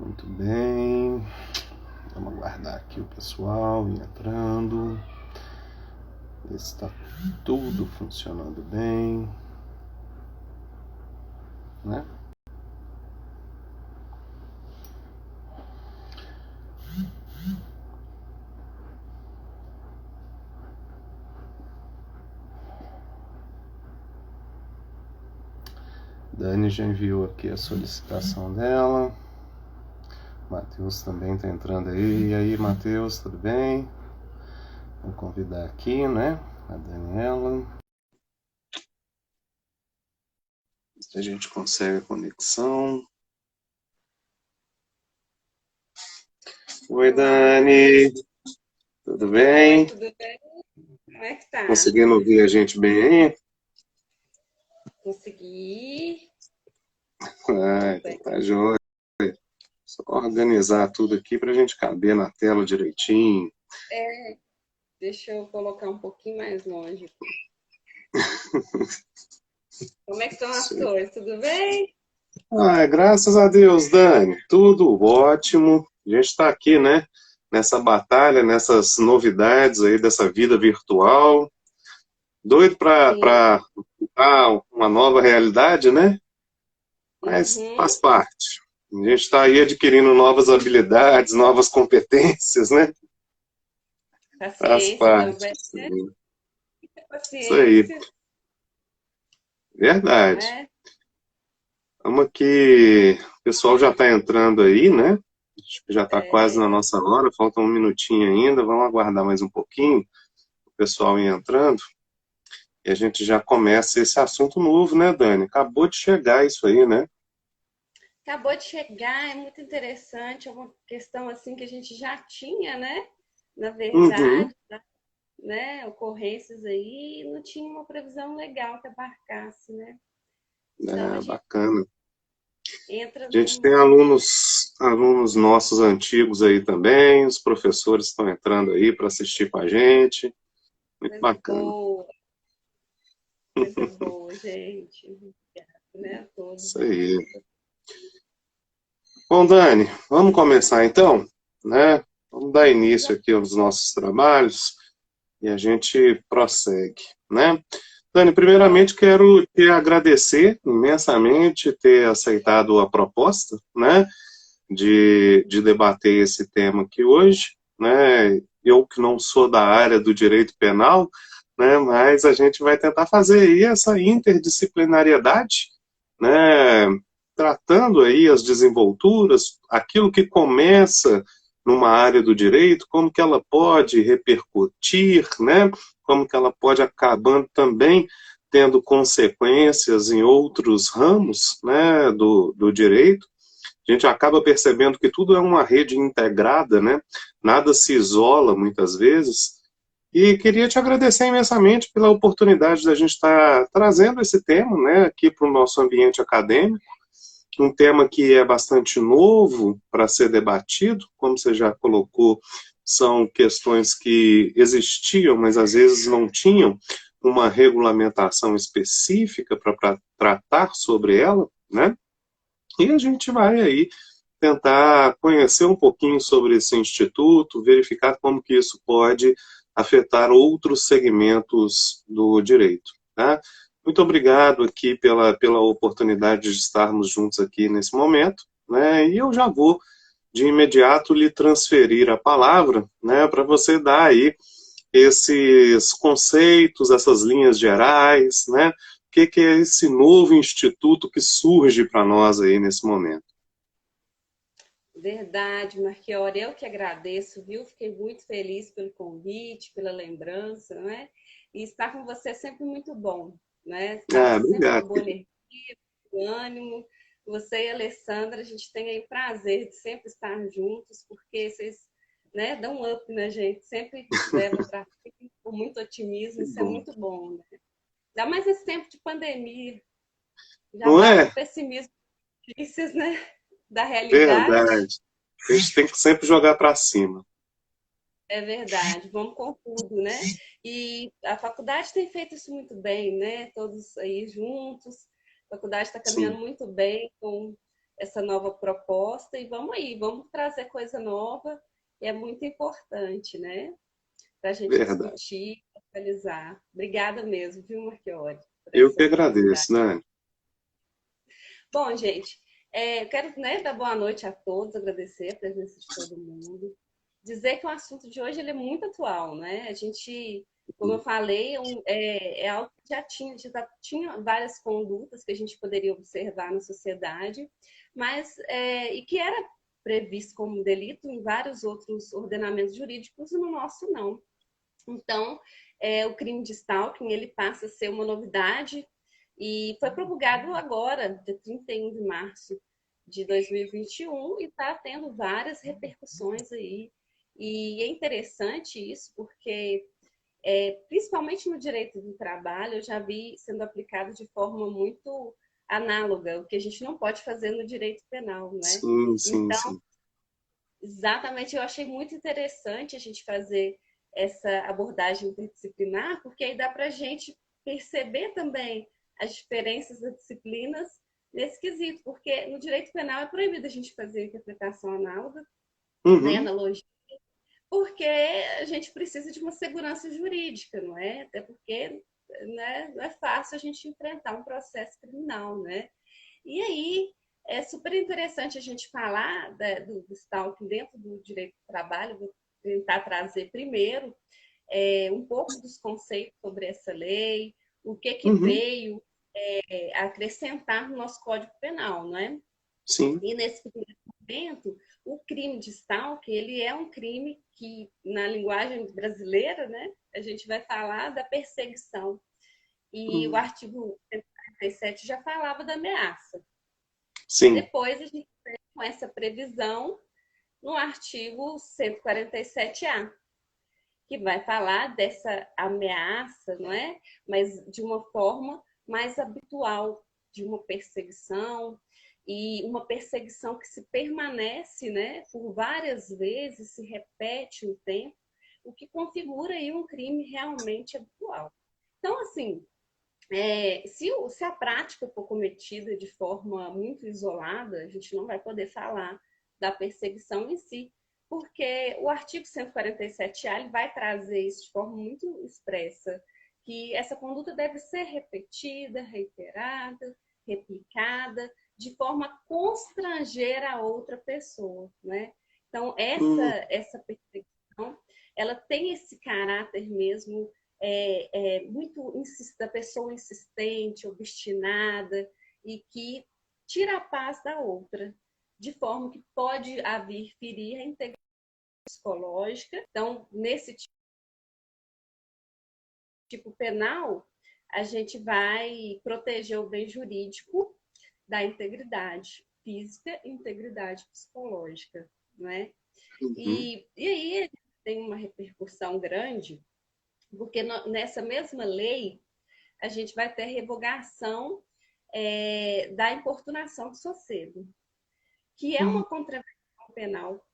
Muito bem. Vamos aguardar aqui o pessoal entrando. Ver se está tudo funcionando bem, né? Dani já enviou aqui a solicitação dela. Matheus também está entrando aí. E aí, Matheus, tudo bem? Vou convidar aqui, né? A Daniela. Se a gente consegue a conexão. Oi, Dani. Tudo bem? Oi, tudo bem? Como é que tá? Conseguindo ouvir a gente bem aí? Consegui. Então tá joia. Só organizar tudo aqui para a gente caber na tela direitinho. Deixa eu colocar um pouquinho mais longe aqui. Como é que estão as coisas? Tudo bem? Graças a Deus, Dani. Tudo ótimo. A gente está aqui, né? Nessa batalha, nessas novidades aí dessa vida virtual. Doido Sim. para uma nova realidade, né? Mas Uhum. faz parte. A gente está aí adquirindo novas habilidades, novas competências, né? Faz Paciência parte. também, né? Muita Isso aí. paciência, não Verdade. é? Vamos que o pessoal já está entrando aí, né? Acho que já está quase na É, nossa hora, falta um minutinho ainda, vamos aguardar mais um pouquinho, o pessoal ir entrando, e a gente já começa esse assunto novo, né, Dani? Acabou de chegar isso aí, né? acabou de chegar, é muito interessante, é uma questão assim que a gente já tinha, né? Na Uhum, verdade, né? Ocorrências aí, e não tinha uma previsão legal que abarcasse, né? Então a gente bacana. entra A gente tem alunos nossos antigos aí também, os professores estão entrando aí para assistir com a gente, muito coisa bacana. boa. Coisa boa, gente. Obrigada, né, a todos Isso aí. aí. Bom, Dani, vamos começar então, né? Vamos dar início aqui aos nossos trabalhos e a gente prossegue, né? Dani, Bom, primeiramente quero te agradecer imensamente ter aceitado a proposta, né, de debater esse tema aqui hoje, né? Eu que não sou da área do direito penal, né, mas a gente vai tentar fazer aí essa interdisciplinariedade, né, tratando aí as desenvolturas, aquilo que começa numa área do direito, como que ela pode repercutir, né, como que ela pode acabando também tendo consequências em outros ramos, né, do direito. A gente acaba percebendo que tudo é uma rede integrada, né? Nada se isola muitas vezes. E queria te agradecer imensamente pela oportunidade da gente estar trazendo esse tema, né, aqui para o nosso ambiente acadêmico, um tema que é bastante novo para ser debatido, como você já colocou, são questões que existiam, mas às vezes não tinham uma regulamentação específica para tratar sobre ela, né? E a gente vai aí tentar conhecer um pouquinho sobre esse instituto, verificar como que isso pode afetar outros segmentos do direito. Tá? Muito obrigado aqui pela oportunidade de estarmos juntos aqui nesse momento, né? E eu já vou de imediato lhe transferir a palavra, né, para você dar aí esses conceitos, essas linhas gerais, né? O que é esse novo instituto que surge para nós aí nesse momento? verdade, Marchiori, eu que agradeço, viu? Fiquei muito feliz pelo convite, pela lembrança, né? E estar com você é sempre muito bom, né? Passa sempre uma Obrigado. boa energia, um ânimo. Você e a Alessandra, a gente tem aí o prazer de sempre estar juntos, porque vocês, né, dão um up na gente, sempre leva para frente com muito otimismo, Que isso é bom. muito bom, né? Ainda mais esse tempo de pandemia, já Não bate é? o pessimismo, notícias, né, da realidade. Verdade. A gente tem que sempre jogar para cima. É verdade, vamos com tudo, né? E a faculdade tem feito isso muito bem, né? Todos aí juntos. A faculdade está caminhando Sim. muito bem com essa nova proposta e vamos aí, vamos trazer coisa nova, e é muito importante, né? Para a gente Verdade. discutir, atualizar. Obrigada mesmo, viu, Marchiori, por Eu essa que oportunidade. agradeço, Nani. Bom, gente, eu quero, né, dar boa noite a todos, agradecer a presença de todo mundo. Dizer que o assunto de hoje ele é muito atual, né? A gente, como eu falei, é algo que já tinha várias condutas que a gente poderia observar na sociedade, mas e que era previsto como delito em vários outros ordenamentos jurídicos e no nosso não. Então, o crime de stalking ele passa a ser uma novidade e foi promulgado agora, dia 31 de março de 2021, e está tendo várias repercussões aí. E é interessante isso, porque, principalmente no direito do trabalho, eu já vi sendo aplicado de forma muito análoga, o que a gente não pode fazer no direito penal, né? Sim, sim, Então, sim. exatamente, eu achei muito interessante a gente fazer essa abordagem interdisciplinar, porque aí dá para a gente perceber também as diferenças das disciplinas nesse quesito, porque no direito penal é proibido a gente fazer interpretação análoga, né, Uhum. analogia, porque a gente precisa de uma segurança jurídica, não é? Até porque, né, não é fácil a gente enfrentar um processo criminal, né? E aí é super interessante a gente falar do stalking dentro do direito do trabalho. Vou tentar trazer primeiro um pouco dos conceitos sobre essa lei, o que Uhum. veio acrescentar no nosso Código Penal, não é? Sim. E nesse primeiro momento, o crime de stalking, ele é um crime que, na linguagem brasileira, né, a gente vai falar da perseguição. E o Uhum. artigo 147 já falava da ameaça. Sim. Depois, a gente tem com essa previsão no artigo 147A, que vai falar dessa ameaça, não é? Mas de uma forma mais habitual, de uma perseguição, e uma perseguição que se permanece, né, por várias vezes, se repete no tempo, o que configura aí um crime realmente habitual. Então, assim, se a prática for cometida de forma muito isolada, a gente não vai poder falar da perseguição em si, porque o artigo 147A ele vai trazer isso de forma muito expressa, que essa conduta deve ser repetida, reiterada, replicada, de forma a constranger a outra pessoa, né? Então, Uhum. essa perseguição, ela tem esse caráter mesmo muito da pessoa insistente, obstinada e que tira a paz da outra, de forma que pode haver ferir a integridade psicológica. Então, nesse tipo penal, a gente vai proteger o bem jurídico da integridade física e integridade psicológica, não é? Uhum. E aí tem uma repercussão grande, porque nessa mesma lei a gente vai ter revogação da importunação do sossego, que é Uhum. uma contravenção penal.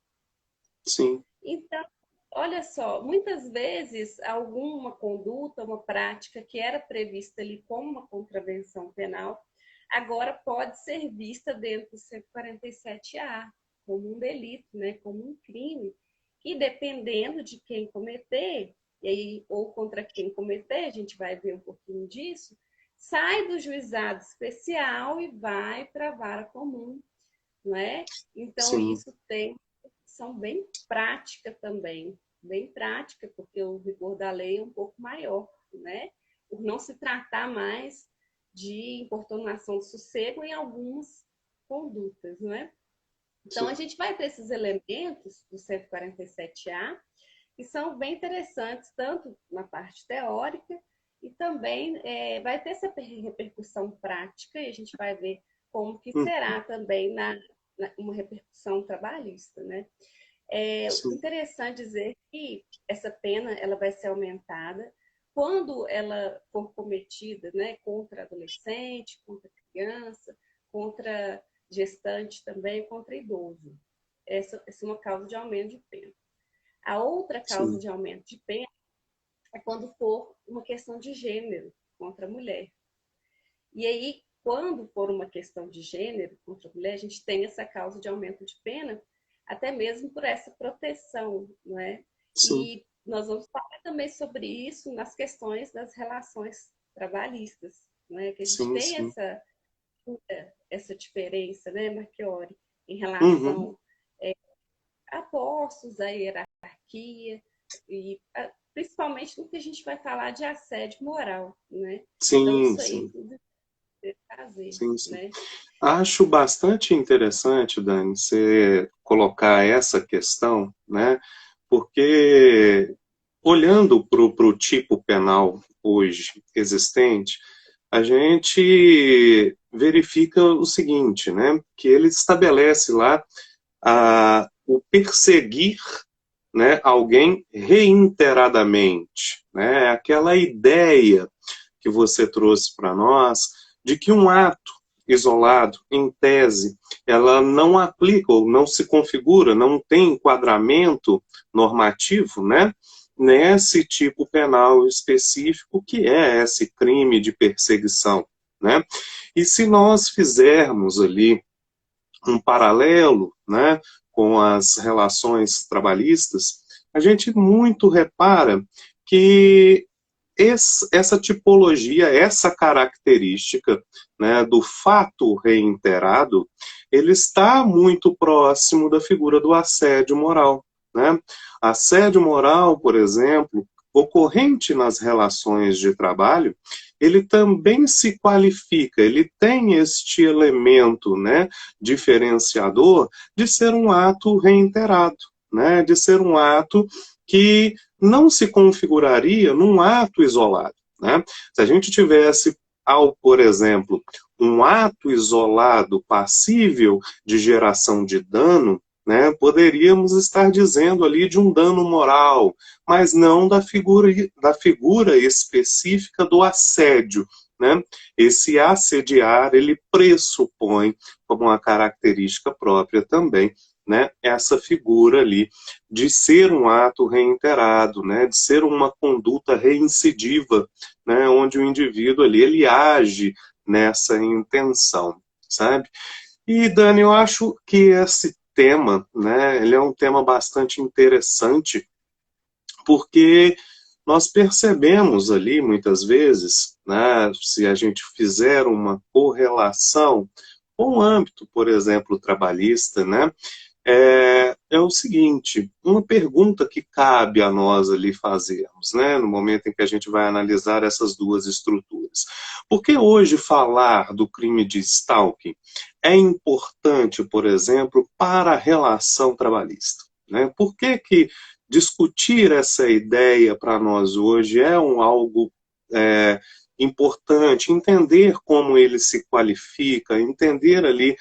Sim. Então, olha só, muitas vezes alguma conduta, uma prática que era prevista ali como uma contravenção penal, agora pode ser vista dentro do 147A como um delito, né, como um crime, e dependendo de quem cometer, e aí, ou contra quem cometer, a gente vai ver um pouquinho disso, sai do juizado especial e vai para a vara comum, não é? Então, Sim. isso tem são bem prática também, bem prática, porque o rigor da lei é um pouco maior, né? Por não se tratar mais de importunação de sossego em algumas condutas, não é? Então, a Sim. gente vai ter esses elementos do 147A que são bem interessantes, tanto na parte teórica e também vai ter essa repercussão prática e a gente vai ver como que Uhum. será também uma repercussão trabalhista, né? É Sim. interessante dizer que essa pena ela vai ser aumentada quando ela for cometida, né, contra adolescente, contra criança, contra gestante também, contra idoso. Essa é uma causa de aumento de pena. A outra causa Sim. de aumento de pena é quando for uma questão de gênero contra a mulher. E aí, quando for uma questão de gênero contra a mulher, a gente tem essa causa de aumento de pena, até mesmo por essa proteção, não é? Sim, E nós vamos falar também sobre isso nas questões das relações trabalhistas, não é? Que a gente sim, tem sim. essa diferença, né, Marchiori, em Uhum. relação a postos, a hierarquia, e principalmente no que a gente vai falar de assédio moral, né? Então, Sim, isso aí sim, tudo é fazer, sim, sim. né? Acho bastante interessante, Dani, você colocar essa questão, né? Porque olhando para o tipo penal hoje existente, a gente verifica o seguinte, né? Que ele estabelece lá o perseguir, né, alguém reiteradamente, né? Aquela ideia que você trouxe para nós de que um ato isolado, em tese, ela não aplica ou não se configura, não tem enquadramento normativo, né? Nesse tipo penal específico que é esse crime de perseguição, né? E se nós fizermos ali um paralelo, né, com as relações trabalhistas, a gente muito repara que essa tipologia, essa característica, né, do fato reiterado, ele está muito próximo da figura do assédio moral, né? Assédio moral, por exemplo, ocorrente nas relações de trabalho, ele também se qualifica, ele tem este elemento, né, diferenciador de ser um ato reiterado, né, de ser um ato que não se configuraria num ato isolado, né? Se a gente tivesse, por exemplo, um ato isolado passível de geração de dano, né, poderíamos estar dizendo ali de um dano moral, mas não da figura específica do assédio, né? Esse assediar, ele pressupõe como uma característica própria também, né, essa figura ali de ser um ato reiterado, né, de ser uma conduta reincidiva, né, onde o indivíduo ali ele age nessa intenção, sabe? E Dani, eu acho que esse tema, né, ele é um tema bastante interessante porque nós percebemos ali muitas vezes, né, se a gente fizer uma correlação com o âmbito, por exemplo, trabalhista, né, é o seguinte, uma pergunta que cabe a nós ali fazermos, né, no momento em que a gente vai analisar essas duas estruturas. Por que hoje falar do crime de stalking é importante, por exemplo, para a relação trabalhista? Né? Por que discutir essa ideia para nós hoje é algo importante, entender como ele se qualifica, entender ali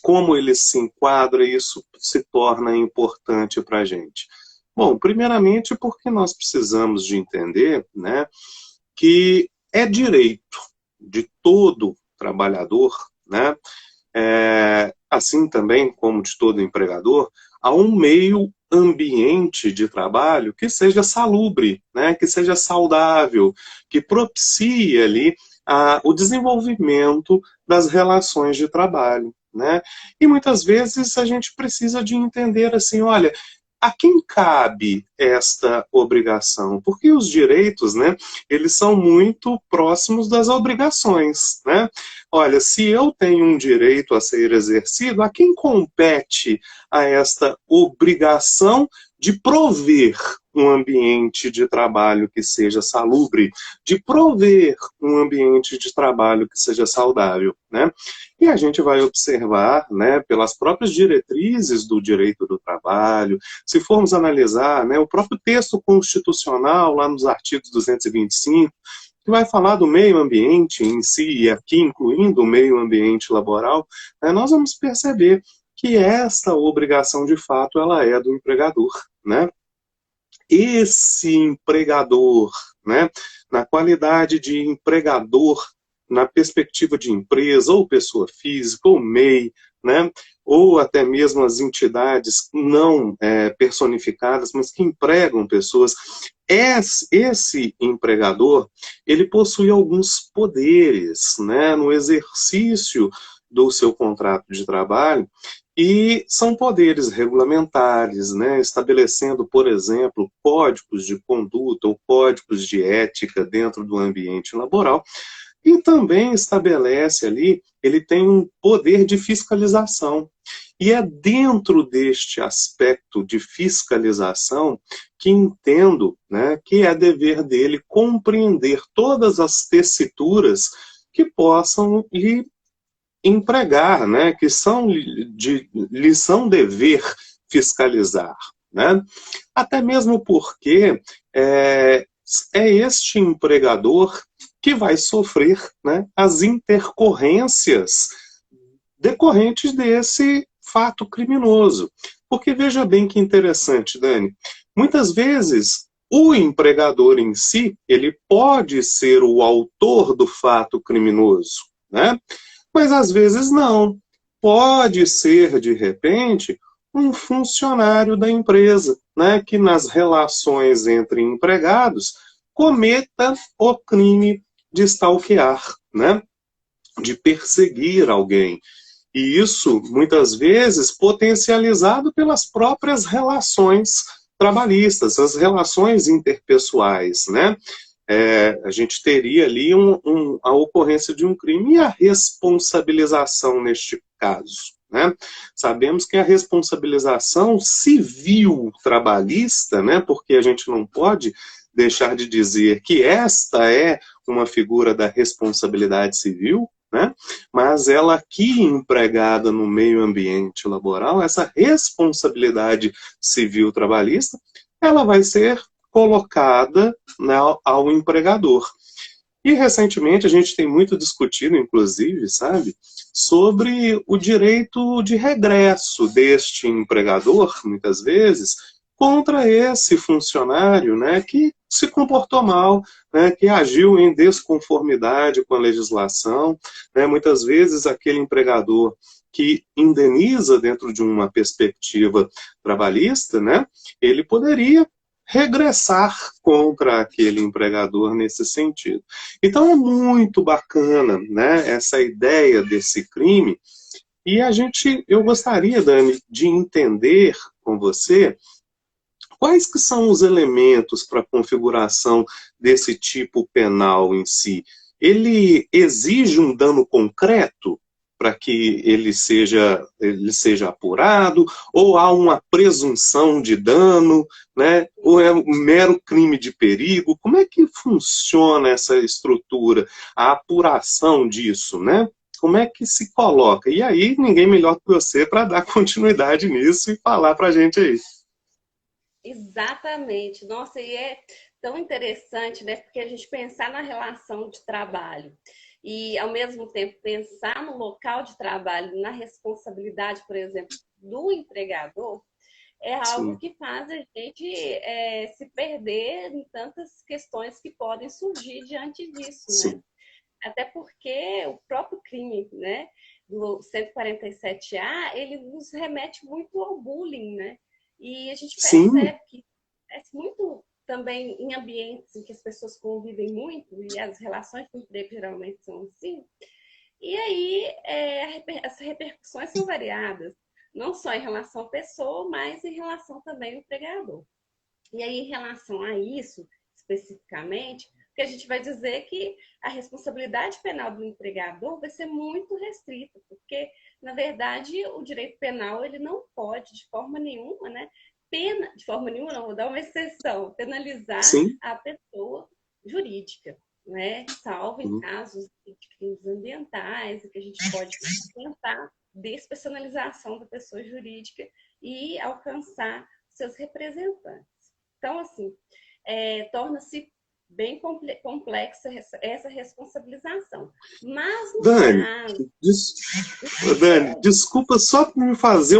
como ele se enquadra, isso se torna importante para a gente? Bom, primeiramente porque nós precisamos de entender, né, que é direito de todo trabalhador, né, assim também como de todo empregador, a um meio ambiente de trabalho que seja salubre, né, que seja saudável, que propicie ali o desenvolvimento das relações de trabalho, né? E muitas vezes a gente precisa de entender assim, olha, a quem cabe esta obrigação? Porque os direitos, né, eles são muito próximos das obrigações, né? Olha, se eu tenho um direito a ser exercido, a quem compete a esta obrigação de prover um ambiente de trabalho que seja salubre, de prover um ambiente de trabalho que seja saudável, né? E a gente vai observar, né, pelas próprias diretrizes do direito do trabalho, se formos analisar, né, o próprio texto constitucional, lá nos artigos 225, que vai falar do meio ambiente em si, e aqui incluindo o meio ambiente laboral, né, nós vamos perceber que esta obrigação, de fato, ela é do empregador, né? Esse empregador, né, na qualidade de empregador, na perspectiva de empresa, ou pessoa física, ou MEI, né, ou até mesmo as entidades não personificadas, mas que empregam pessoas, esse empregador, ele possui alguns poderes, né, no exercício do seu contrato de trabalho, e são poderes regulamentares, né, estabelecendo, por exemplo, códigos de conduta ou códigos de ética dentro do ambiente laboral, e também estabelece ali, ele tem um poder de fiscalização. E é dentro deste aspecto de fiscalização que entendo, né, que é dever dele compreender todas as tessituras que possam lhe empregar, né, que lhe são dever fiscalizar. Né? Até mesmo porque é este empregador que vai sofrer, né, as intercorrências decorrentes desse fato criminoso. Porque veja bem que interessante, Dani, muitas vezes o empregador em si, ele pode ser o autor do fato criminoso, né? Mas às vezes não. Pode ser, de repente, um funcionário da empresa, né, que nas relações entre empregados cometa o crime de stalkear, né, de perseguir alguém. E isso, muitas vezes, potencializado pelas próprias relações trabalhistas, as relações interpessoais, né? A gente teria ali a ocorrência de um crime e a responsabilização neste caso. Né? Sabemos que a responsabilização civil trabalhista, né, porque a gente não pode deixar de dizer que esta é uma figura da responsabilidade civil, né? Mas ela aqui empregada no meio ambiente laboral, essa responsabilidade civil trabalhista, ela vai ser colocada, né, ao empregador. E recentemente a gente tem muito discutido, inclusive, sabe, sobre o direito de regresso deste empregador, muitas vezes, contra esse funcionário, né, que se comportou mal, né, que agiu em desconformidade com a legislação, né, muitas vezes aquele empregador que indeniza dentro de uma perspectiva trabalhista, né, ele poderia regressar contra aquele empregador nesse sentido. Então é muito bacana, né, essa ideia desse crime, e eu gostaria, Dani, de entender com você quais que são os elementos para a configuração desse tipo penal em si. Ele exige um dano concreto para que ele seja apurado, ou há uma presunção de dano, né? Ou é um mero crime de perigo? Como é que funciona essa estrutura, a apuração disso, né? Como é que se coloca? E aí, ninguém melhor que você para dar continuidade nisso e falar para a gente aí. Exatamente. Nossa, e é tão interessante, né? Porque a gente pensar na relação de trabalho e, ao mesmo tempo, pensar no local de trabalho, na responsabilidade, por exemplo, do empregador, é algo Sim. que faz a gente se perder em tantas questões que podem surgir diante disso, Sim. né? Até porque o próprio crime, né, do 147A, ele nos remete muito ao bullying, né? E a gente percebe que é muito também em ambientes em que as pessoas convivem muito, e as relações de emprego geralmente são assim, e aí as repercussões são variadas, não só em relação à pessoa, mas em relação também ao empregador. E aí, em relação a isso, especificamente, que a gente vai dizer que a responsabilidade penal do empregador vai ser muito restrita, porque, na verdade, o direito penal ele não pode, de forma nenhuma, né, de forma nenhuma não, vou dar uma exceção, penalizar Sim. a pessoa jurídica, né, salvo em casos de crimes ambientais, que a gente pode tentar despersonalização da pessoa jurídica e alcançar seus representantes. Então, assim, torna-se bem complexa essa responsabilização. Mas, no caso... Dani, desculpa só me fazer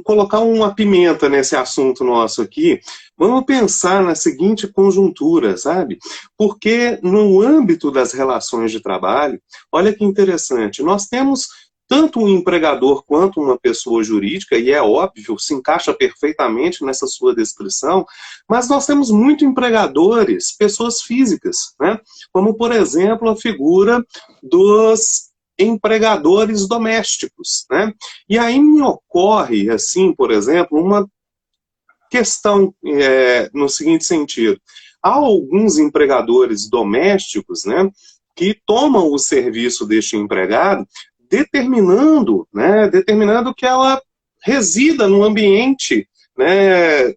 colocar uma pimenta nesse assunto nosso aqui. Vamos pensar na seguinte conjuntura, sabe? Porque no âmbito das relações de trabalho, olha que interessante, nós temos tanto um empregador quanto uma pessoa jurídica, e é óbvio, se encaixa perfeitamente nessa sua descrição, mas nós temos muito empregadores, pessoas físicas, né? Como, por exemplo, a figura dos empregadores domésticos, né? E aí me ocorre, assim, por exemplo, uma questão no seguinte sentido. Há alguns empregadores domésticos, né, que tomam o serviço deste empregado determinando que ela resida no ambiente, né,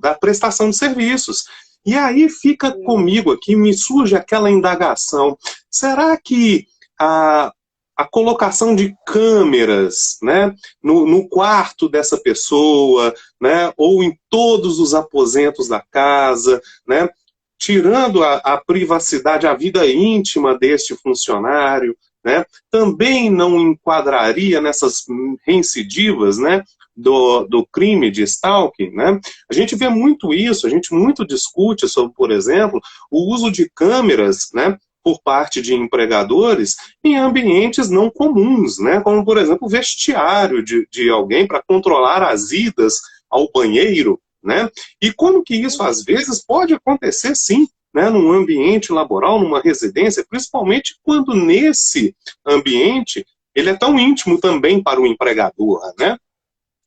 da prestação de serviços. E aí fica comigo aqui, me surge aquela indagação, será que a, a colocação de câmeras, né, no quarto dessa pessoa, né, ou em todos os aposentos da casa, né, tirando a privacidade, a vida íntima deste funcionário, né, também não enquadraria nessas reincidivas, né, do crime de stalking, né? A gente vê muito isso, a gente muito discute sobre, por exemplo, o uso de câmeras, né, por parte de empregadores em ambientes não comuns, né? Como, por exemplo, o vestiário de alguém para controlar as idas ao banheiro, né? E como que isso, às vezes, pode acontecer, sim, né, num ambiente laboral, numa residência, principalmente quando nesse ambiente ele é tão íntimo também para o empregador, né?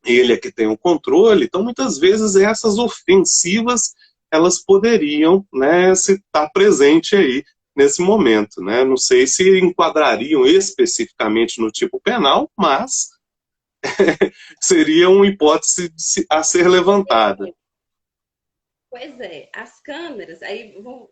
Ele é que tem o controle, então muitas vezes essas ofensivas elas poderiam, né, se estar presente aí nesse momento, né? Não sei se enquadrariam especificamente no tipo penal, mas seria uma hipótese a ser levantada. Pois é, as câmeras,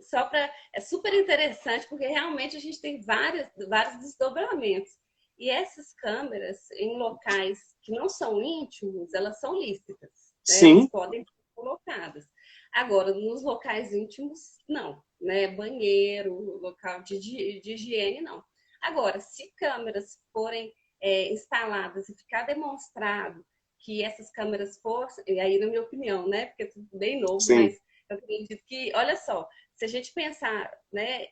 só para. É super interessante, porque realmente a gente tem vários desdobramentos. E essas câmeras, em locais que não são íntimos, elas são lícitas, né? Elas Sim. podem ser colocadas. Agora, nos locais íntimos, não, né? Banheiro, local de higiene, não. Agora, se câmeras forem instaladas e ficar demonstrado que essas câmeras fossem, e aí na minha opinião, né, porque é tudo bem novo, Sim. mas eu acredito que, olha só, se a gente pensar, né,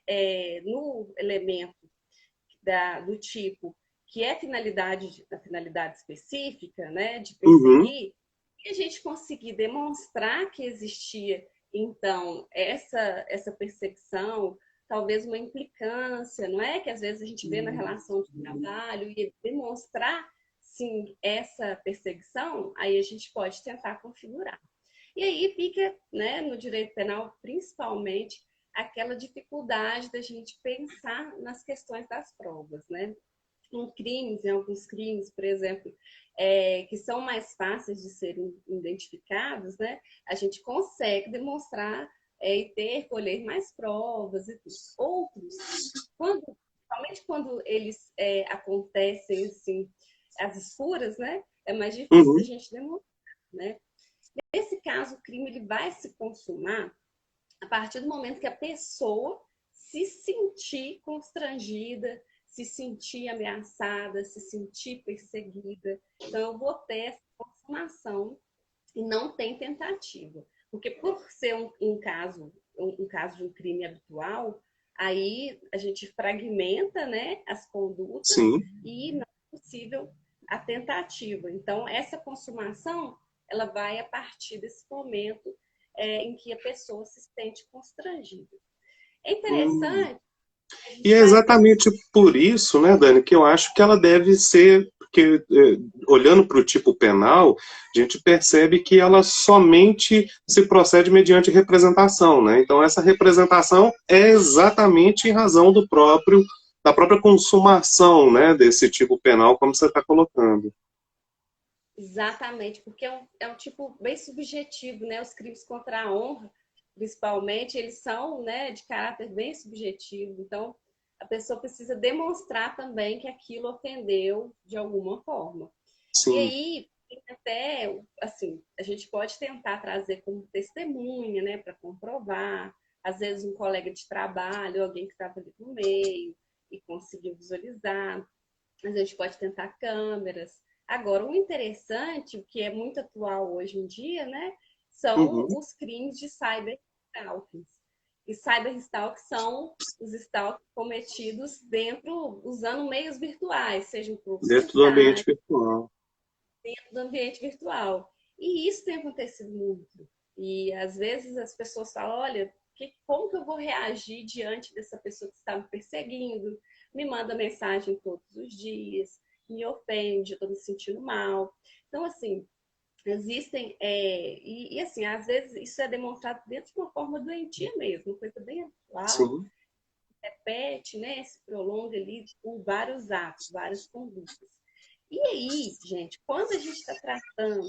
no elemento do tipo que é a finalidade específica, né, de Uhum. perseguir, e a gente conseguir demonstrar que existia, então, essa perseguição, talvez uma implicância, não é? Que às vezes a gente vê na relação de trabalho, e demonstrar, sim, essa perseguição, aí a gente pode tentar configurar. E aí fica, né, no direito penal, principalmente, aquela dificuldade da gente pensar nas questões das provas, né? Em alguns crimes, por exemplo, que são mais fáceis de serem identificados, né? A gente consegue demonstrar colher mais provas e tudo. Outros, principalmente quando eles acontecem assim, às escuras, né? É mais difícil da Uhum. gente demonstrar, né? Nesse caso, o crime ele vai se consumar a partir do momento que a pessoa se sentir constrangida, se sentir ameaçada, se sentir perseguida. Então, eu vou ter essa consumação e não tem tentativa. Porque por ser um caso de um crime habitual, aí a gente fragmenta, né, as condutas Sim. e não é possível a tentativa. Então, essa consumação, ela vai a partir desse momento em que a pessoa se sente constrangida. É Hum. interessante, a E gente é vai exatamente por isso, né, Dani, que eu acho que ela deve ser, porque olhando para o tipo penal, a gente percebe que ela somente se procede mediante representação, né? Então essa representação é exatamente em razão da própria consumação, né, desse tipo penal, como você está colocando. exatamente, porque é um tipo bem subjetivo, né? Os crimes contra a honra, principalmente, eles são, né, de caráter bem subjetivo. Então, a pessoa precisa demonstrar também que aquilo ofendeu de alguma forma. E Sim, aí, até, assim, a gente pode tentar trazer como testemunha, né, para comprovar. Às vezes, um colega de trabalho, alguém que estava ali no meio e conseguiu visualizar. Mas a gente pode tentar câmeras. Agora, o interessante, o que é muito atual hoje em dia, né, são uhum, os crimes de cyberstalking. e cyberstalk são os stalks cometidos usando meios virtuais, sejam grupos Dentro do ambiente mentais, virtual. dentro do ambiente virtual. E isso tem acontecido muito. E às vezes as pessoas falam, olha, como que eu vou reagir diante dessa pessoa que está me perseguindo, me manda mensagem todos os dias, me ofende, eu estou me sentindo mal. Então, assim, existem, assim, às vezes isso é demonstrado dentro de uma forma doentia mesmo, uma coisa bem atual, Sim. repete, né, se prolonga ali por vários atos, várias condutas. E aí, gente, quando a gente está tratando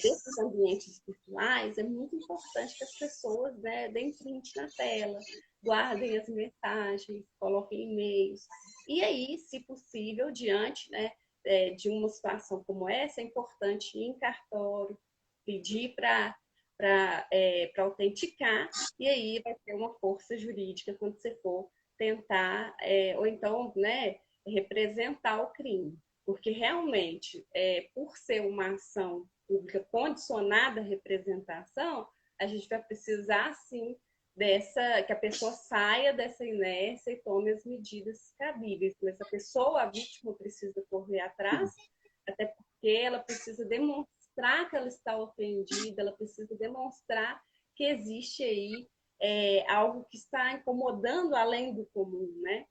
desses ambientes virtuais, é muito importante que as pessoas, né, deem print na tela, guardem as mensagens, coloquem e-mails. E aí, se possível, diante, né, de uma situação como essa, é importante ir em cartório, pedir para autenticar, e aí vai ter uma força jurídica quando você for tentar, ou então, né, representar o crime. Porque realmente, por ser uma ação pública condicionada à representação, a gente vai precisar, sim, que a pessoa saia dessa inércia e tome as medidas cabíveis. Mas a pessoa, a vítima, precisa correr atrás, até porque ela precisa demonstrar que ela está ofendida, ela precisa demonstrar que existe aí algo que está incomodando além do comum, né?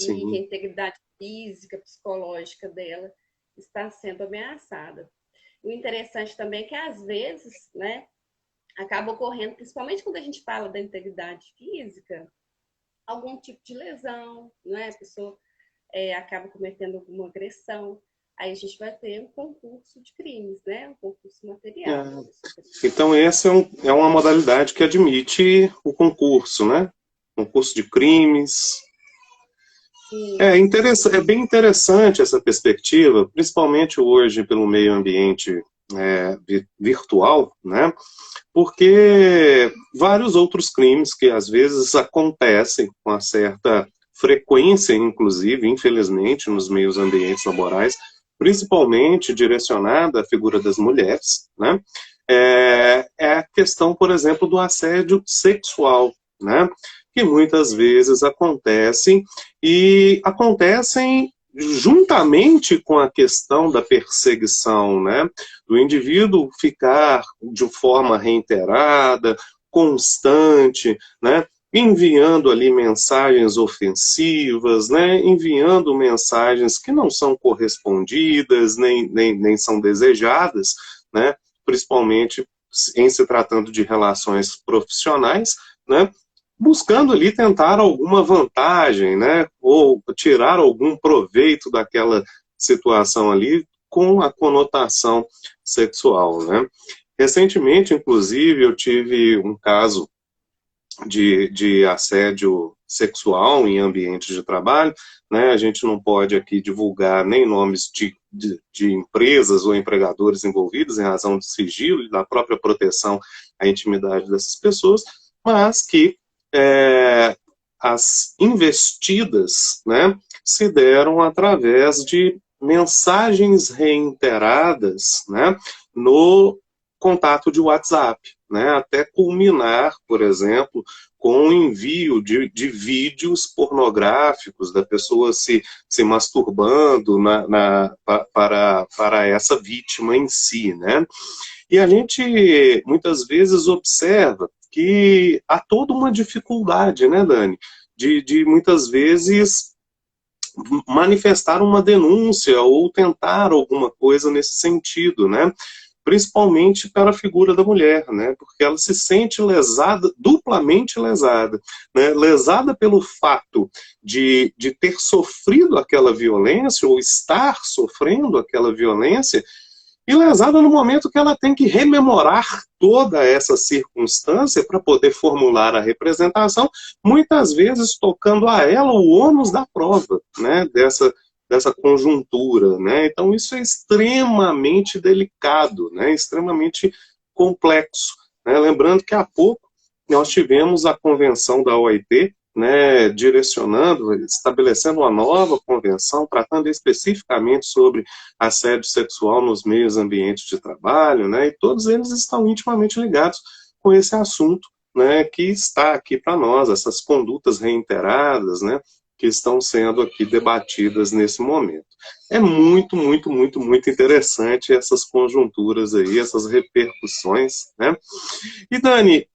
E que a Sim. integridade física, psicológica dela está sendo ameaçada. O interessante também é que, às vezes, né, acaba ocorrendo, principalmente quando a gente fala da integridade física, algum tipo de lesão, né? A pessoa acaba cometendo alguma agressão. Aí a gente vai ter um concurso de crimes, né? Um concurso material. Então, essa é uma modalidade que admite o concurso, né? Concurso de crimes. Sim. É bem interessante essa perspectiva, principalmente hoje pelo meio ambiente virtual, né? Porque vários outros crimes que às vezes acontecem com uma certa frequência, inclusive, infelizmente, nos meios ambientes laborais, principalmente direcionada à figura das mulheres, né? É a questão, por exemplo, do assédio sexual, né? Que muitas vezes acontecem e acontecem juntamente com a questão da perseguição, né? Do indivíduo ficar de forma reiterada, constante, né? Enviando ali mensagens ofensivas, né? Enviando mensagens que não são correspondidas, nem são desejadas, né? Principalmente em se tratando de relações profissionais, né? Buscando ali tentar alguma vantagem, né? Ou tirar algum proveito daquela situação ali com a conotação sexual, né? Recentemente, inclusive, eu tive um caso de assédio sexual em ambiente de trabalho, né? A gente não pode aqui divulgar nem nomes de empresas ou empregadores envolvidos em razão do sigilo e da própria proteção à intimidade dessas pessoas, mas que as investidas, né, se deram através de mensagens reiteradas, né, no contato de WhatsApp, né, até culminar, por exemplo, com o envio de vídeos pornográficos da pessoa se masturbando para essa vítima em si, né? E a gente muitas vezes observa que há toda uma dificuldade, né, Dani, de muitas vezes manifestar uma denúncia ou tentar alguma coisa nesse sentido, né? Principalmente para a figura da mulher, né? Porque ela se sente lesada, duplamente lesada, né? Lesada pelo fato de ter sofrido aquela violência ou estar sofrendo aquela violência, e lesada no momento que ela tem que rememorar toda essa circunstância para poder formular a representação, muitas vezes tocando a ela o ônus da prova, né, dessa conjuntura, né? Então isso é extremamente delicado, né, extremamente complexo, né? Lembrando que há pouco nós tivemos a convenção da OIT, né, direcionando, estabelecendo uma nova convenção, tratando especificamente sobre assédio sexual nos meios ambientes de trabalho, né, e todos eles estão intimamente ligados com esse assunto, né, que está aqui para nós, essas condutas reiteradas, né, que estão sendo aqui debatidas nesse momento. É muito, muito, muito, muito interessante essas conjunturas aí, essas repercussões, né? E Dani,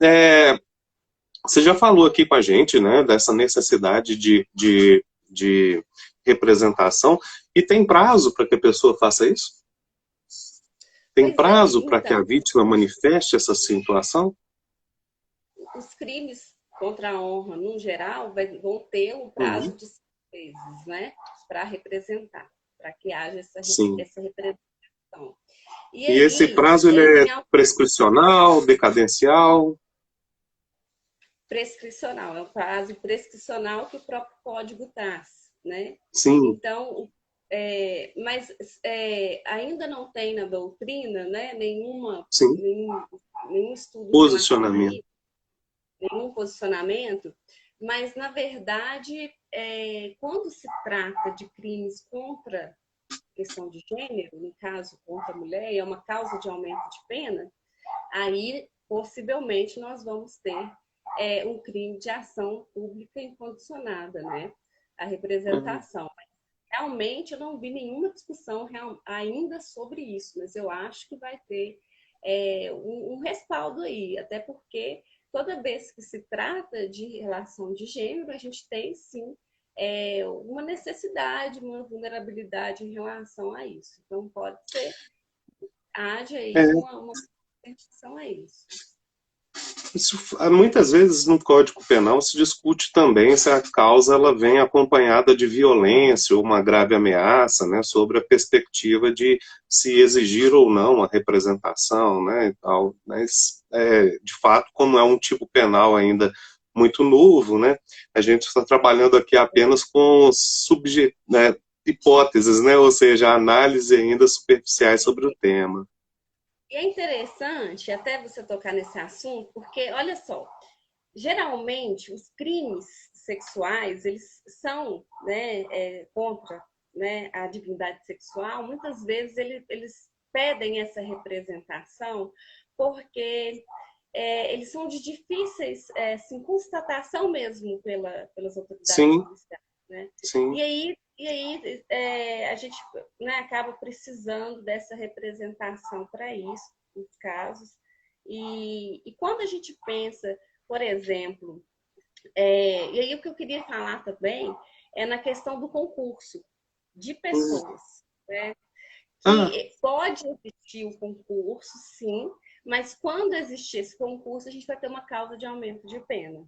você já falou aqui com a gente, né, dessa necessidade de representação, e tem prazo para que a pessoa faça isso? Tem Pois é, prazo para que a então, vítima manifeste essa situação? os crimes contra a honra, no geral, vão ter um prazo Uhum. de 6 meses, né, para representar, para que haja Sim. essa representação. E E esse aí, prazo ele é em prescricional, decadencial? prescricional, é um prazo prescricional que o próprio código traz, né? Sim, Então, mas ainda não tem na doutrina, né, sim. nenhum estudo em relação a Posicionamento. isso, nenhum posicionamento, mas, na verdade, quando se trata de crimes contra a questão de gênero, no caso, contra a mulher, e é uma causa de aumento de pena, aí, possivelmente, nós vamos ter um crime de ação pública incondicionada, né? A Uhum. representação. Realmente, eu não vi nenhuma discussão ainda sobre isso, mas eu acho que vai ter um respaldo aí, até porque toda vez que se trata de relação de gênero, a gente tem, sim, uma necessidade, uma vulnerabilidade em relação a isso. Então, pode ser, haja aí É, uma percepção a isso. muitas vezes no Código Penal se discute também se a causa ela vem acompanhada de violência ou uma grave ameaça, né, sobre a perspectiva de se exigir ou não a representação, né, e tal. Mas, de fato, como é um tipo penal ainda muito novo, né, a gente está trabalhando aqui apenas com né, hipóteses, né, ou seja, análise ainda superficiais sobre o tema. E é interessante até você tocar nesse assunto, porque, olha só, geralmente os crimes sexuais, eles são, né, contra, né, a dignidade sexual, muitas vezes eles pedem essa representação porque eles são de difíceis assim, constatação mesmo pelas autoridades Sim, policiais, né? sim. E aí a gente, né, acaba precisando dessa representação para isso, nos casos. E quando a gente pensa, por exemplo, e aí o que eu queria falar também é na questão do concurso de Hum. pessoas, né? Ah, Que pode existir o concurso, sim, mas quando existir esse concurso, a gente vai ter uma causa de aumento de pena.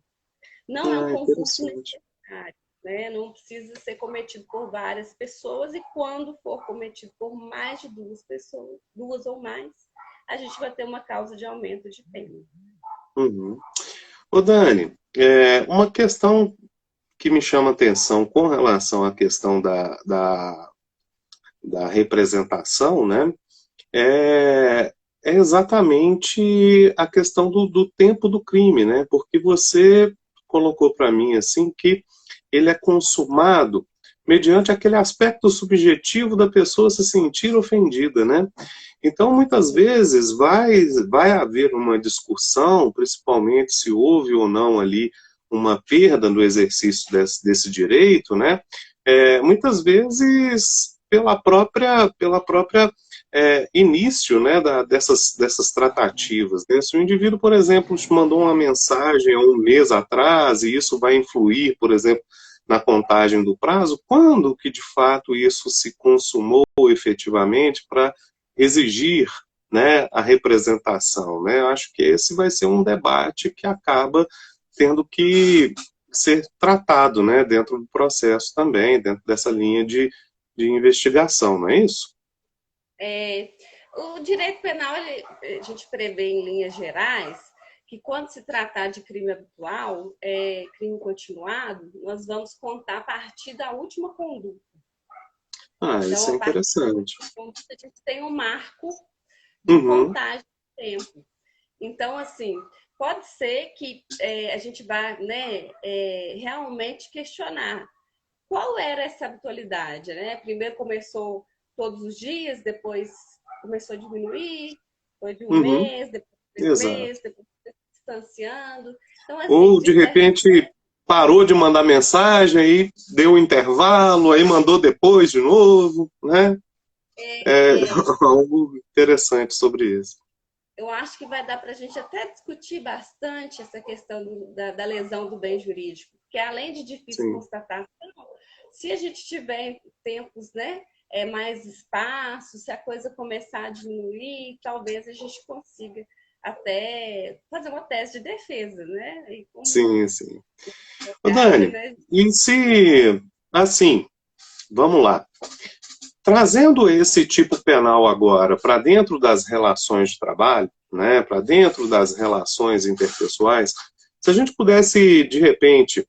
Não é um concurso interessante. necessário, né? Não precisa ser cometido por várias pessoas, e quando for cometido por mais de 2 pessoas, 2 ou mais, a gente vai ter uma causa de aumento de pena. Uhum. Ô Dani, uma questão que me chama atenção com relação à questão da representação, né, é, é exatamente a questão do tempo do crime, né, porque você colocou para mim assim que ele é consumado mediante aquele aspecto subjetivo da pessoa se sentir ofendida, né? Então, muitas vezes, vai haver uma discussão, principalmente se houve ou não ali uma perda no exercício desse direito, né? Muitas vezes, pela própria início, né, dessas tratativas. Né? Se o indivíduo, por exemplo, te mandou uma mensagem há um mês atrás, e isso vai influir, por exemplo, na contagem do prazo, quando que de fato isso se consumou efetivamente para exigir, né, a representação, né? Eu acho que esse vai ser um debate que acaba tendo que ser tratado, né, dentro do processo também, dentro dessa linha de investigação, não é isso? O direito penal, a gente prevê em linhas gerais que quando se tratar de crime habitual, crime continuado, nós vamos contar a partir da última conduta. Ah, Então, isso é a partir da interessante. última conduta, a gente tem um marco de Uhum, contagem de tempo. Então, assim, pode ser que a gente vá, né, realmente questionar qual era essa habitualidade, né? Primeiro começou todos os dias, depois começou a diminuir, foi de um uhum, mês, depois de 3 exato. meses, depois de 6 meses. distanciando. Então, assim, Ou, de repente, parou de mandar mensagem, aí deu um intervalo, aí mandou depois de novo, né? É algo interessante sobre isso. eu acho que vai dar para a gente até discutir bastante essa questão da lesão do bem jurídico, porque além de difícil Sim. constatação, se a gente tiver tempos, né, mais espaço, se a coisa começar a diminuir, talvez a gente consiga até fazer uma tese de defesa, né? E Sim, sim. Ô, cara, Dani, né? e se, assim, vamos lá, trazendo esse tipo penal agora para dentro das relações de trabalho, né, para dentro das relações interpessoais, se a gente pudesse, de repente,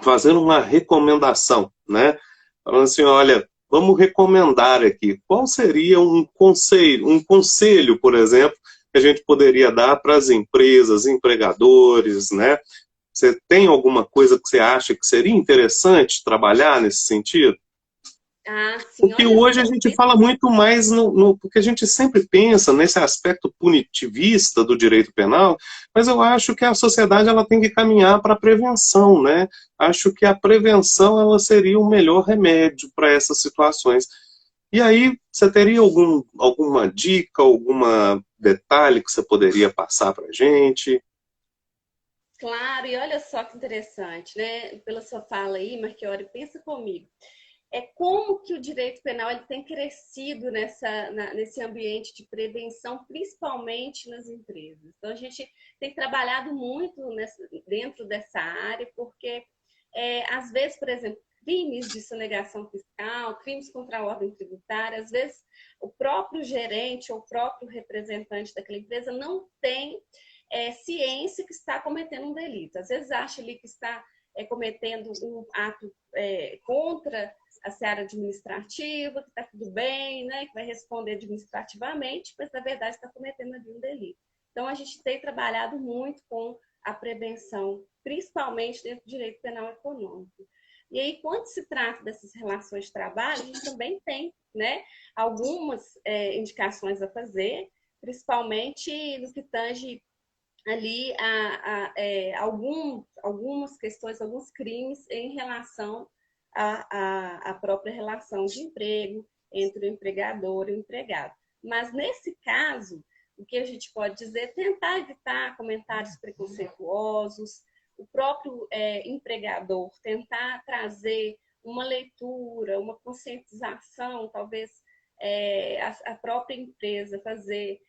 fazer uma recomendação, né, falando assim, olha, vamos recomendar aqui, qual seria um conselho, por exemplo, que a gente poderia dar para as empresas, empregadores, né? Você tem alguma coisa que você acha que seria interessante trabalhar nesse sentido? Ah, sim, Porque olha hoje a só. gente fala muito mais porque a gente sempre pensa nesse aspecto punitivista do direito penal, mas eu acho que a sociedade ela tem que caminhar para a prevenção, né? Acho que a prevenção ela seria o melhor remédio para essas situações. E aí, você teria alguma dica, alguma detalhe que você poderia passar para a gente? Claro, e olha só que interessante, né? Pela sua fala aí, Marchiori, pensa comigo. Como que o direito penal ele tem crescido nesse ambiente de prevenção, principalmente nas empresas. Então, a gente tem trabalhado muito dentro dessa área, porque, às vezes, por exemplo, crimes de sonegação fiscal, crimes contra a ordem tributária, às vezes o próprio gerente ou o próprio representante daquela empresa não tem ciência que está cometendo um delito. Às vezes acha ali que está cometendo um ato contra a seara administrativa, que está tudo bem, né, que vai responder administrativamente, mas na verdade está cometendo ali um delito. Então a gente tem trabalhado muito com a prevenção, principalmente dentro do direito penal econômico. E aí, quando se trata dessas relações de trabalho, a gente também tem, né, algumas indicações a fazer, principalmente no que tange ali algumas questões, alguns crimes em relação à própria relação de emprego entre o empregador e o empregado. Mas, nesse caso, o que a gente pode dizer é tentar evitar comentários preconceituosos, o próprio empregador tentar trazer uma leitura, uma conscientização, talvez a própria empresa fazer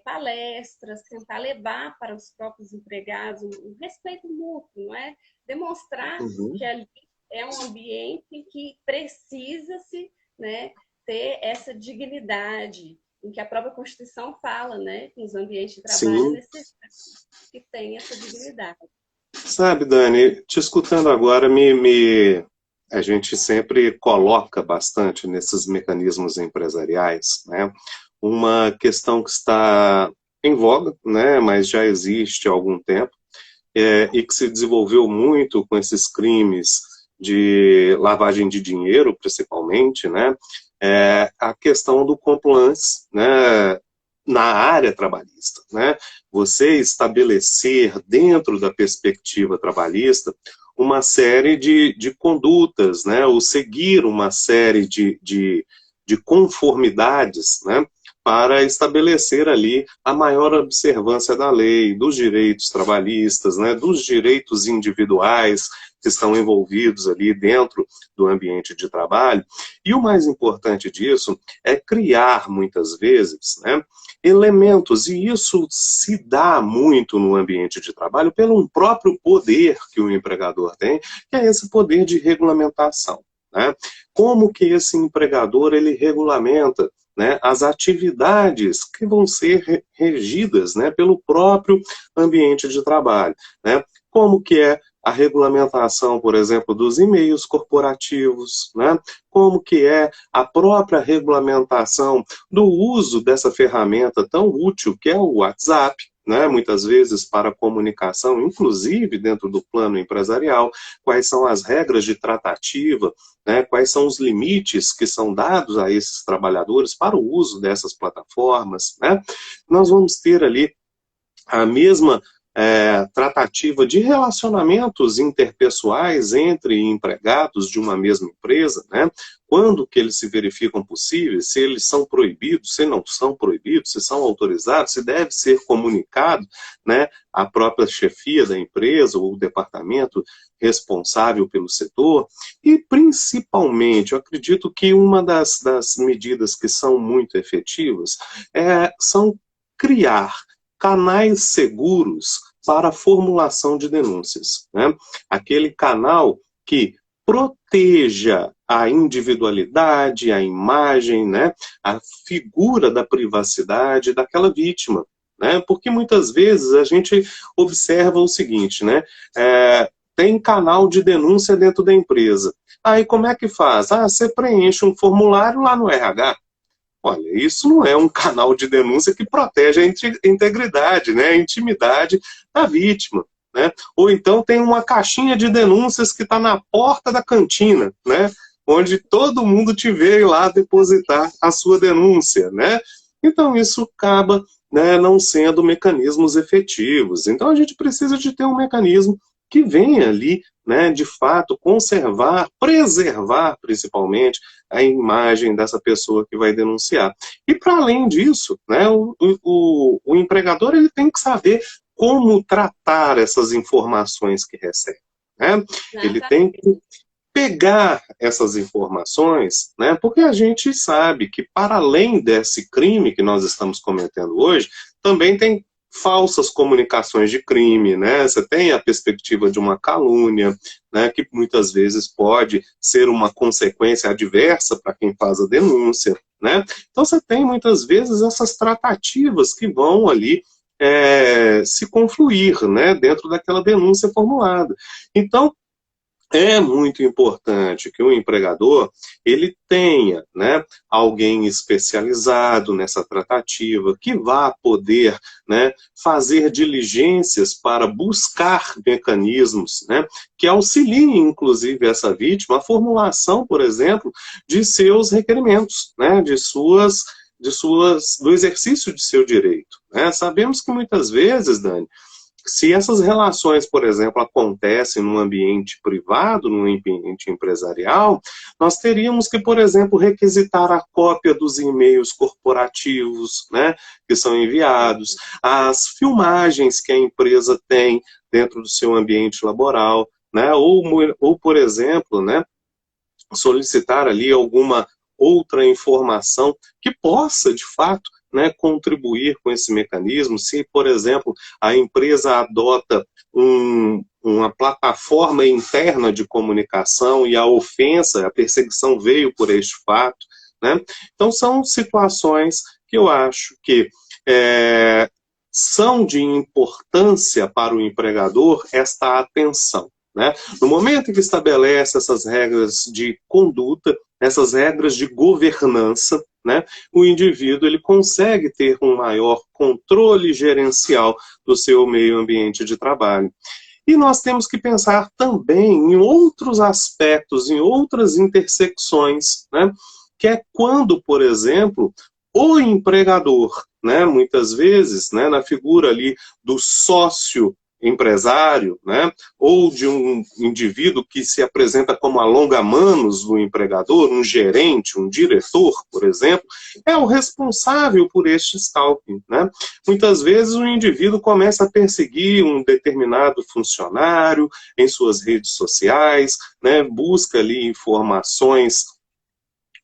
palestras, tentar levar para os próprios empregados um respeito mútuo, não é? Demonstrar que ali é um ambiente que precisa-se, né, ter essa dignidade, em que a própria Constituição fala, né, que nos ambientes de trabalho é necessário que tenha essa dignidade. Sabe, Dani, te escutando agora, a gente sempre coloca bastante nesses mecanismos empresariais, né? Uma questão que está em voga, né? Mas já existe há algum tempo, e que se desenvolveu muito com esses crimes de lavagem de dinheiro, principalmente, né? A questão do compliance, né? Na área trabalhista, né? Você estabelecer dentro da perspectiva trabalhista uma série de condutas, né? Ou seguir uma série de conformidades, né? Para estabelecer ali a maior observância da lei, dos direitos trabalhistas, né? Dos direitos individuais que estão envolvidos ali dentro do ambiente de trabalho. E o mais importante disso é criar, muitas vezes, né, elementos, e isso se dá muito no ambiente de trabalho pelo próprio poder que o empregador tem, que é esse poder de regulamentação, né? Como que esse empregador ele regulamenta, né, as atividades que vão ser regidas, né, pelo próprio ambiente de trabalho, né? Como que é a regulamentação, por exemplo, dos e-mails corporativos, né? Como que é a própria regulamentação do uso dessa ferramenta tão útil que é o WhatsApp, né? Muitas vezes para comunicação, inclusive dentro do plano empresarial, quais são as regras de tratativa, né? Quais são os limites que são dados a esses trabalhadores para o uso dessas plataformas, né? Nós vamos ter ali a mesma tratativa de relacionamentos interpessoais entre empregados de uma mesma empresa, né? Quando que eles se verificam possíveis, se eles são proibidos, se não são proibidos, se são autorizados, se deve ser comunicado, né, à própria chefia da empresa ou o departamento responsável pelo setor. E, principalmente, eu acredito que uma das medidas que são muito efetivas são criar canais seguros para a formulação de denúncias, né? Aquele canal que proteja a individualidade, a imagem, né? A figura da privacidade daquela vítima, né? Porque muitas vezes a gente observa o seguinte, né? Tem canal de denúncia dentro da empresa. Aí como é que faz? Você preenche um formulário lá no RH. Olha, isso não é um canal de denúncia que protege a integridade, né, a intimidade da vítima, né? Ou então tem uma caixinha de denúncias que está na porta da cantina, né, onde todo mundo te veio lá depositar a sua denúncia, né? Então isso acaba, né, não sendo mecanismos efetivos. Então a gente precisa de ter um mecanismo que venha ali, né, de fato, conservar, preservar, principalmente, a imagem dessa pessoa que vai denunciar. E, para além disso, né, o empregador ele tem que saber como tratar essas informações que recebe, né? Ele tem que pegar essas informações, né, porque a gente sabe que, para além desse crime que nós estamos cometendo hoje, também tem falsas comunicações de crime, né? Você tem a perspectiva de uma calúnia, né, que muitas vezes pode ser uma consequência adversa para quem faz a denúncia, né? Então você tem muitas vezes essas tratativas que vão ali se confluir, né, dentro daquela denúncia formulada. Então é muito importante que o empregador ele tenha, né, alguém especializado nessa tratativa, que vá poder, né, fazer diligências para buscar mecanismos, né, que auxiliem, inclusive, essa vítima a formulação, por exemplo, de seus requerimentos, né, do exercício de seu direito, né? Sabemos que muitas vezes, Dani, se essas relações, por exemplo, acontecem num ambiente privado, num ambiente empresarial, nós teríamos que, por exemplo, requisitar a cópia dos e-mails corporativos, né, que são enviados, as filmagens que a empresa tem dentro do seu ambiente laboral, né, ou por exemplo, né, solicitar ali alguma outra informação que possa, de fato, né, contribuir com esse mecanismo. Se, por exemplo, a empresa adota uma plataforma interna de comunicação e a ofensa, a perseguição veio por este fato, né? Então, são situações que eu acho que são de importância para o empregador esta atenção, né? No momento em que estabelece essas regras de conduta, essas regras de governança, né, o indivíduo ele consegue ter um maior controle gerencial do seu meio ambiente de trabalho. E nós temos que pensar também em outros aspectos, em outras intersecções, né, que é quando, por exemplo, o empregador, né, muitas vezes, né, na figura ali do sócio empresário, né, ou de um indivíduo que se apresenta como alonga-manos do empregador, um gerente, um diretor, por exemplo, é o responsável por este stalking, né? Muitas vezes o indivíduo começa a perseguir um determinado funcionário em suas redes sociais, né, busca ali informações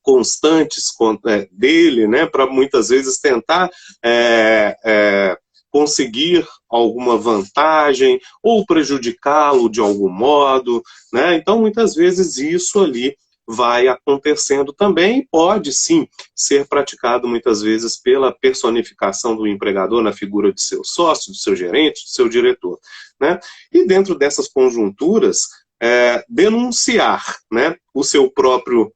constantes dele, né, para muitas vezes tentar conseguir alguma vantagem ou prejudicá-lo de algum modo, né? Então, muitas vezes isso ali vai acontecendo também e pode, sim, ser praticado muitas vezes pela personificação do empregador na figura de seu sócio, de seu gerente, de seu diretor, né? E dentro dessas conjunturas, denunciar, né, o seu próprio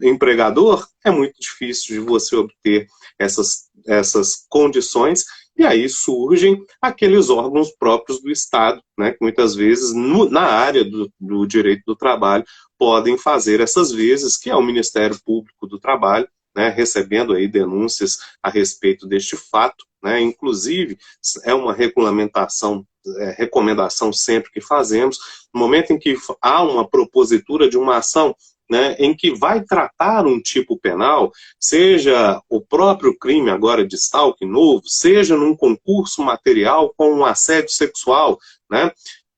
empregador é muito difícil de você obter essas condições. E aí surgem aqueles órgãos próprios do Estado, né, que muitas vezes, na área do direito do trabalho, podem fazer essas vezes, que é o Ministério Público do Trabalho, né, recebendo aí denúncias a respeito deste fato, né, inclusive é uma regulamentação, recomendação sempre que fazemos, no momento em que há uma propositura de uma ação, né, em que vai tratar um tipo penal, seja o próprio crime agora de stalking novo, seja num concurso material com um assédio sexual, né,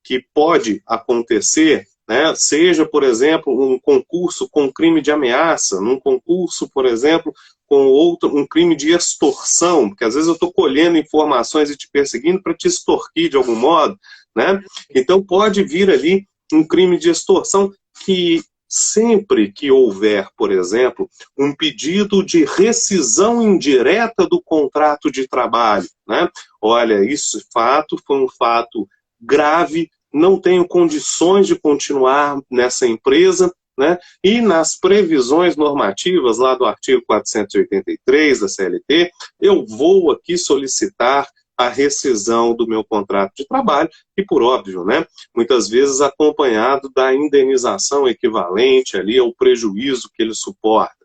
que pode acontecer, né, seja, por exemplo, um concurso com crime de ameaça, num concurso, por exemplo, com um crime de extorsão, porque às vezes eu estou colhendo informações e te perseguindo para te extorquir de algum modo, né? Então pode vir ali um crime de extorsão que sempre que houver, por exemplo, um pedido de rescisão indireta do contrato de trabalho, né? Olha, isso fato foi um fato grave, não tenho condições de continuar nessa empresa, né? E nas previsões normativas lá do artigo 483 da CLT, eu vou aqui solicitar a rescisão do meu contrato de trabalho, e por óbvio, né, muitas vezes acompanhado da indenização equivalente ali ao prejuízo que ele suporta.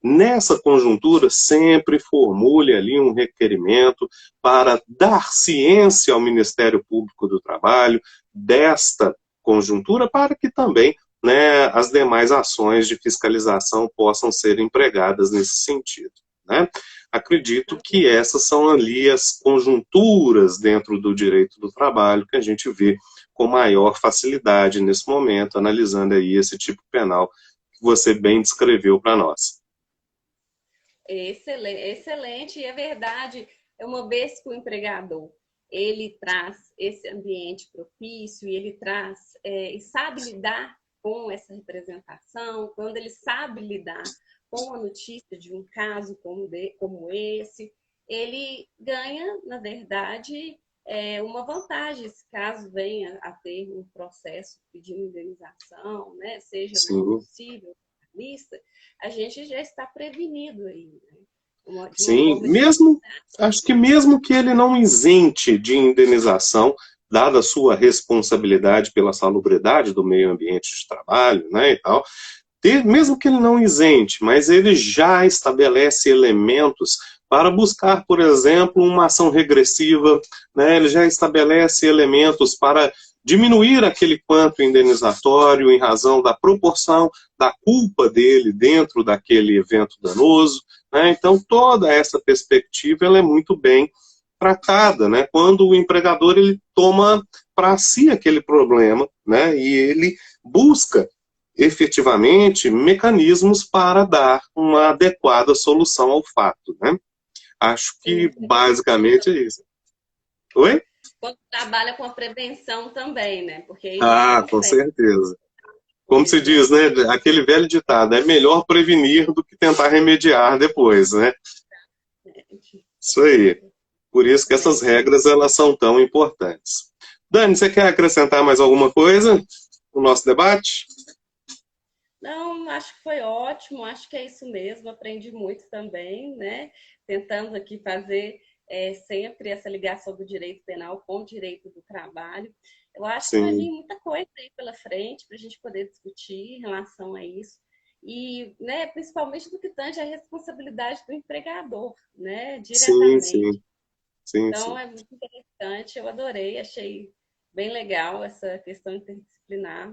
Nessa conjuntura, sempre formule ali um requerimento para dar ciência ao Ministério Público do Trabalho desta conjuntura, para que também, né, as demais ações de fiscalização possam ser empregadas nesse sentido, né? Acredito que essas são ali as conjunturas dentro do direito do trabalho que a gente vê com maior facilidade nesse momento, analisando aí esse tipo penal que você bem descreveu para nós. Excelente, excelente, e é verdade, uma vez que o empregador ele traz esse ambiente propício e ele traz e sabe lidar com essa representação, quando ele sabe lidar com a notícia de um caso como esse, ele ganha, na verdade, uma vantagem, caso venha a ter um processo pedindo indenização, né, seja possível, lista, a gente já está prevenido aí, né? Sim, mesmo, acho que mesmo que ele não isente de indenização, dada a sua responsabilidade pela salubridade do meio ambiente de trabalho, né, e tal, mesmo que ele não isente, mas ele já estabelece elementos para buscar, por exemplo, uma ação regressiva, né, ele já estabelece elementos para diminuir aquele quanto indenizatório em razão da proporção da culpa dele dentro daquele evento danoso, né? Então toda essa perspectiva ela é muito bem tratada, né? Quando o empregador ele toma para si aquele problema, né? E ele busca efetivamente mecanismos para dar uma adequada solução ao fato, né? Acho que basicamente é isso. Oi? Quando trabalha com a prevenção também, né? Porque com certeza. Como se diz, né? Aquele velho ditado, é melhor prevenir do que tentar remediar depois, né? Isso aí. Por isso que essas regras, elas são tão importantes. Dani, você quer acrescentar mais alguma coisa no nosso debate? Não, acho que foi ótimo, acho que é isso mesmo, aprendi muito também, né? Tentando aqui fazer sempre essa ligação do direito penal com o direito do trabalho. Eu acho que vai vir muita coisa aí pela frente para a gente poder discutir em relação a isso. E, né, principalmente no que tange a responsabilidade do empregador, né? Diretamente. Então, é muito interessante, eu adorei, achei bem legal essa questão interdisciplinar.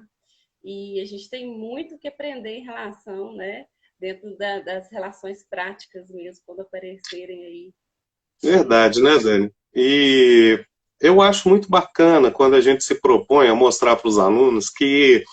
E a gente tem muito que aprender em relação, né, dentro das relações práticas mesmo, quando aparecerem aí. Verdade, né, Dani? E eu acho muito bacana quando a gente se propõe a mostrar para os alunos que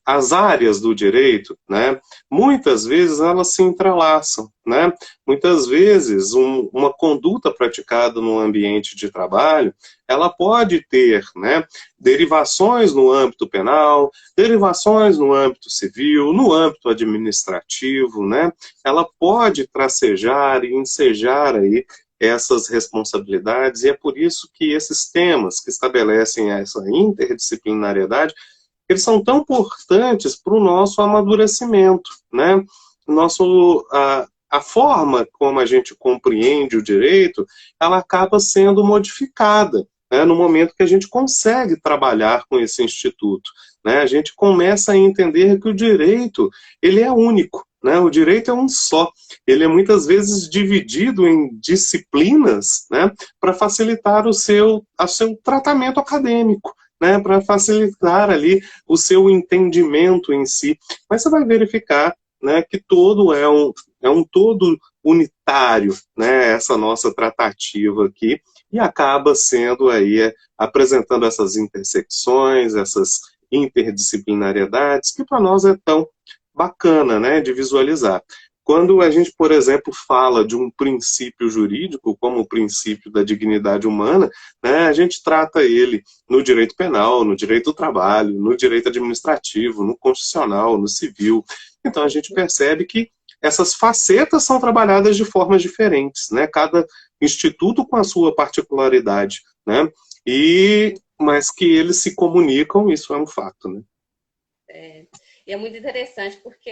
as áreas do direito, né, muitas vezes elas se entrelaçam, né? Muitas vezes uma conduta praticada no ambiente de trabalho, ela pode ter, né, derivações no âmbito penal, derivações no âmbito civil, no âmbito administrativo, né? Ela pode tracejar e ensejar aí essas responsabilidades, e é por isso que esses temas que estabelecem essa interdisciplinariedade, eles são tão importantes para o nosso amadurecimento, né? A forma como a gente compreende o direito, ela acaba sendo modificada, né, no momento que a gente consegue trabalhar com esse instituto, né? A gente começa a entender que o direito, ele é único, né? O direito é um só. Ele é muitas vezes dividido em disciplinas, né? Para facilitar o seu tratamento acadêmico, né? Para facilitar ali o seu entendimento em si. Mas você vai verificar, né, que todo é um todo unitário, né? Essa nossa tratativa aqui, e acaba sendo aí, apresentando essas intersecções, essas interdisciplinariedades, que para nós é tão bacana, né, de visualizar. Quando a gente, por exemplo, fala de um princípio jurídico, como o princípio da dignidade humana, né, a gente trata ele no direito penal, no direito do trabalho, no direito administrativo, no constitucional, no civil. Então a gente percebe que essas facetas são trabalhadas de formas diferentes, né? Cada instituto com a sua particularidade, né? Mas que eles se comunicam, isso é um fato, né? E é muito interessante porque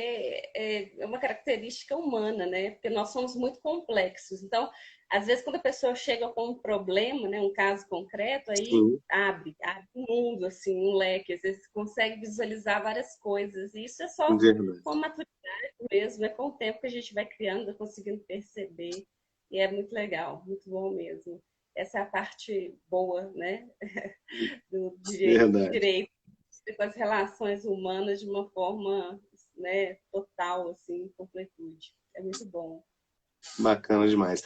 é uma característica humana, né? Porque nós somos muito complexos. Então, às vezes, quando a pessoa chega com um problema, né, um caso concreto, aí Sim, abre um mundo, assim, um leque. Às vezes, consegue visualizar várias coisas. E isso é só verdade. com a maturidade mesmo, é com o tempo que a gente vai criando, conseguindo perceber. E é muito legal, muito bom mesmo. Essa é a parte boa, né, do Verdade. direito com as relações humanas de uma forma, né, total, assim, completude. É muito bom. Bacana demais.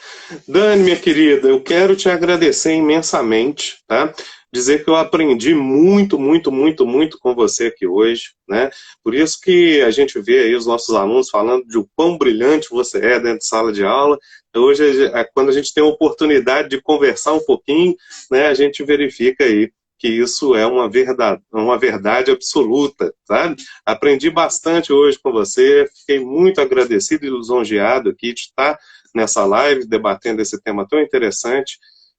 Dani, minha querida, eu quero te agradecer imensamente, tá? Dizer que eu aprendi muito, muito, muito, muito com você aqui hoje, né? Por isso que a gente vê aí os nossos alunos falando de o quão brilhante você é dentro de sala de aula. Hoje, quando a gente tem a oportunidade de conversar um pouquinho, né, a gente verifica aí que isso é uma verdade absoluta, sabe? Aprendi bastante hoje com você, fiquei muito agradecido e lisonjeado aqui de estar nessa live, debatendo esse tema tão interessante.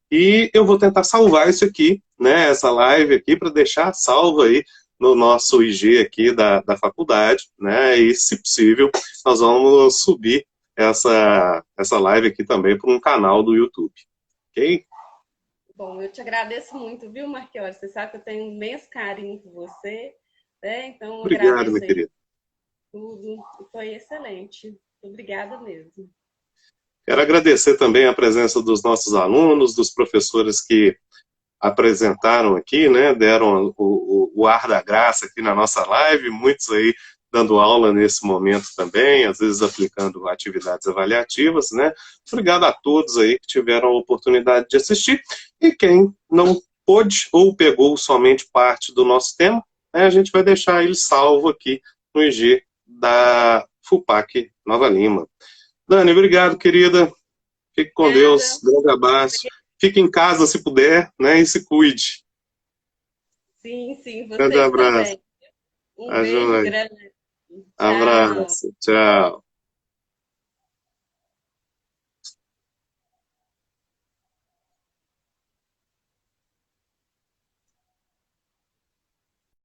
E eu vou tentar salvar isso aqui, né, essa live aqui, para deixar salva aí no nosso IG aqui da faculdade, né, e se possível, nós vamos subir essa live aqui também para um canal do YouTube, ok? Bom, eu te agradeço muito, viu, Marquinhos? Você sabe que eu tenho um imenso carinho por você, né? Então, Obrigado, meu agradeço aí querido. tudo. Foi excelente. Obrigada mesmo. Quero agradecer também a presença dos nossos alunos, dos professores que apresentaram aqui, né, deram o ar da graça aqui na nossa live, muitos aí dando aula nesse momento também, às vezes aplicando atividades avaliativas, né. Obrigado a todos aí que tiveram a oportunidade de assistir, e quem não pôde ou pegou somente parte do nosso tema, né, a gente vai deixar ele salvo aqui no IG da FUPAC Nova Lima. Dani, obrigado, querida. Fique com Deus. Obrigada. Grande abraço. Fique em casa se puder, né? E se cuide. Sim, sim, Grande vocês abraço. também. Um A beijo joia. grande. Tchau. Abraço. Tchau.